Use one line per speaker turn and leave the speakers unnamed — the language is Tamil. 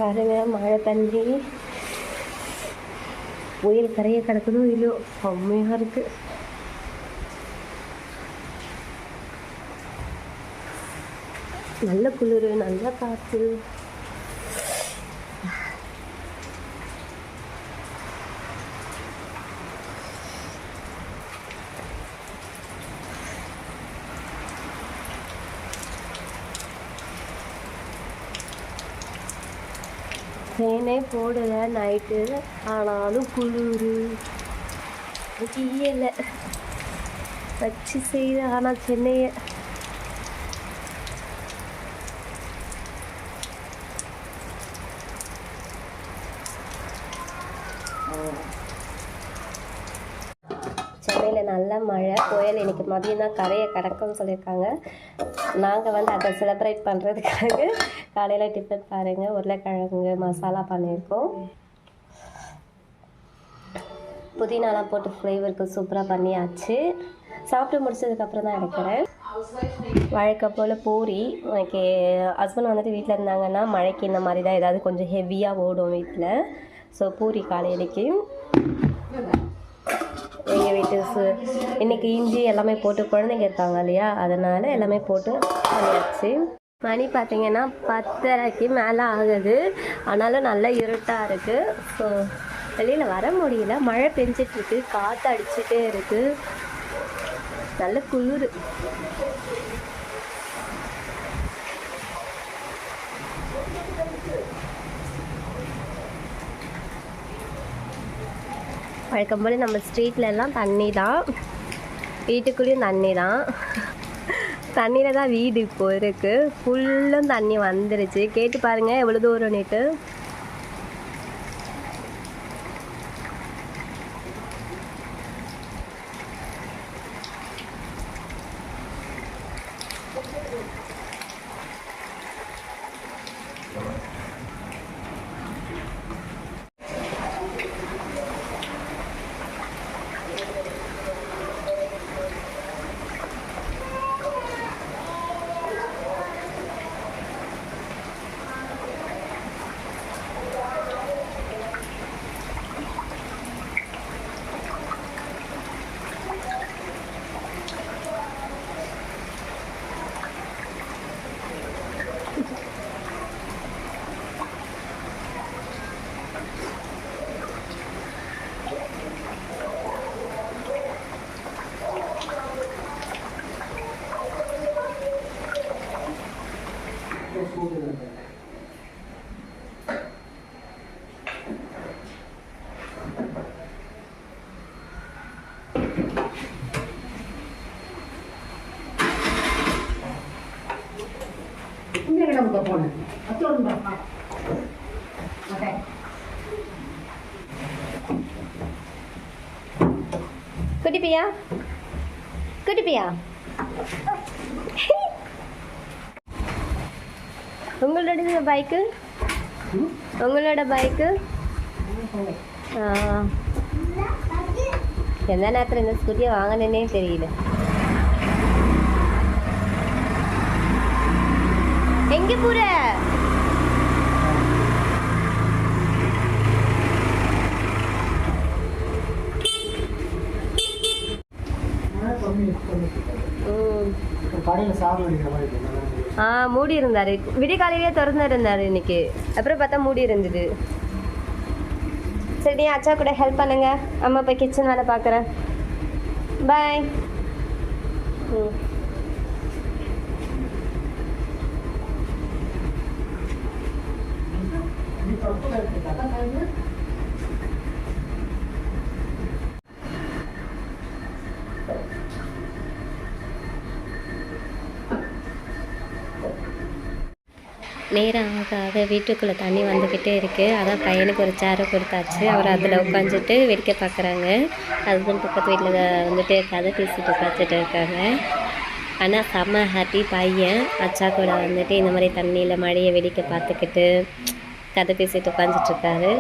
பாருங்க மழை தண்ணி புயல் கரையை கிடக்குதோ இல்லையோ செம்மையாக இருக்கு. நல்ல குளிர், நல்ல காற்று. ஃபேனே போடலை நைட்டு, ஆனாலும் குளிர் முடியலை வச்சு செய்த. ஆனால் சென்னையை சென்னையில் நல்ல மழை, புயல். இன்றைக்கி மதியம் தான் கரையை கடக்கும்னு சொல்லியிருக்காங்க. நாங்கள் வந்து அதை செலிப்ரேட் பண்ணுறதுக்காக காலையில் டிஃபன் பாருங்கள், உருளைக்கிழங்கு மசாலா பண்ணியிருக்கோம். புதினாலாம் போட்டு ஃப்ளேவருக்கு சூப்பராக பண்ணியாச்சு. சாப்பிட்டு முடிச்சதுக்கப்புறம் தான் எடுக்கிறேன். வழக்கம் போல் பூரி. எனக்கு ஹஸ்பண்ட் வந்துட்டு வீட்டில் இருந்தாங்கன்னா மழைக்கு இந்த மாதிரி தான் ஏதாவது கொஞ்சம் ஹெவியாக ஓடும் வீட்டில். ஸோ பூரி காலையிலைக்கு எங்கள் வீட்டு இன்றைக்கி இஞ்சி எல்லாமே போட்டு குழந்தைங்க இருக்காங்க இல்லையா, அதனால் எல்லாமே போட்டு பண்ணியாச்சு. மணி பார்த்திங்கன்னா 10:30க்கு மேலே ஆகுது. ஆனாலும் நல்லா இருட்டாக இருக்குது. ஸோ வெளியில் வர முடியல, மழை பெஞ்சிட்ருக்கு, காற்று அடிச்சுட்டே இருக்குது, நல்ல குளிர். வழக்கம் போல் நம்ம ஸ்ட்ரீட்லலாம் தண்ணி தான், வீட்டுக்குள்ளேயும் தண்ணி தான். தண்ணியில் தான் வீடு இப்போ இருக்குது. ஃபுல்லும் தண்ணி வந்துருச்சு. கேட்டு பாருங்கள் எவ்வளோ தூரம் நேற்று. குட்டிப்பியா, குட்டிப்பியா, உங்களோட பைக்கு, உங்களோட பைக்கு எந்த நேரத்தில் இந்த ஸ்கூட்டியை வாங்கினேன்னே தெரியல. எங்கே போற? மூடி இருந்தாரு, விடிய காலையிலேயே திறந்து இருந்தாரு இன்னைக்கு. அப்புறம் பார்த்தா மூடி இருந்தது. சரி, அச்சா கூட ஹெல்ப் பண்ணுங்க, அம்மா போய் கிச்சன் வேலை பார்க்குறேன். பாய். நேரம் ஆக ஆக வீட்டுக்குள்ளே தண்ணி வந்துக்கிட்டே இருக்குது. அதான் பையனுக்கு ஒரு சேரை கொடுத்தாச்சு. அவர் அதில் உட்காந்துட்டு வேடிக்கை பார்க்குறாங்க. ஹஸ்பண்ட் பக்கத்து வீட்டில் வந்துட்டு கதை பேசிட்டு உட்காந்துட்டு இருக்காங்க. ஆனால் செம்ம ஹாப்பி பையன். அச்சா கூட வந்துட்டு இந்த மாதிரி தண்ணியில் மழையை வேடிக்கை பார்த்துக்கிட்டு கதை பேசிட்டு உட்காந்துட்ருக்காரு.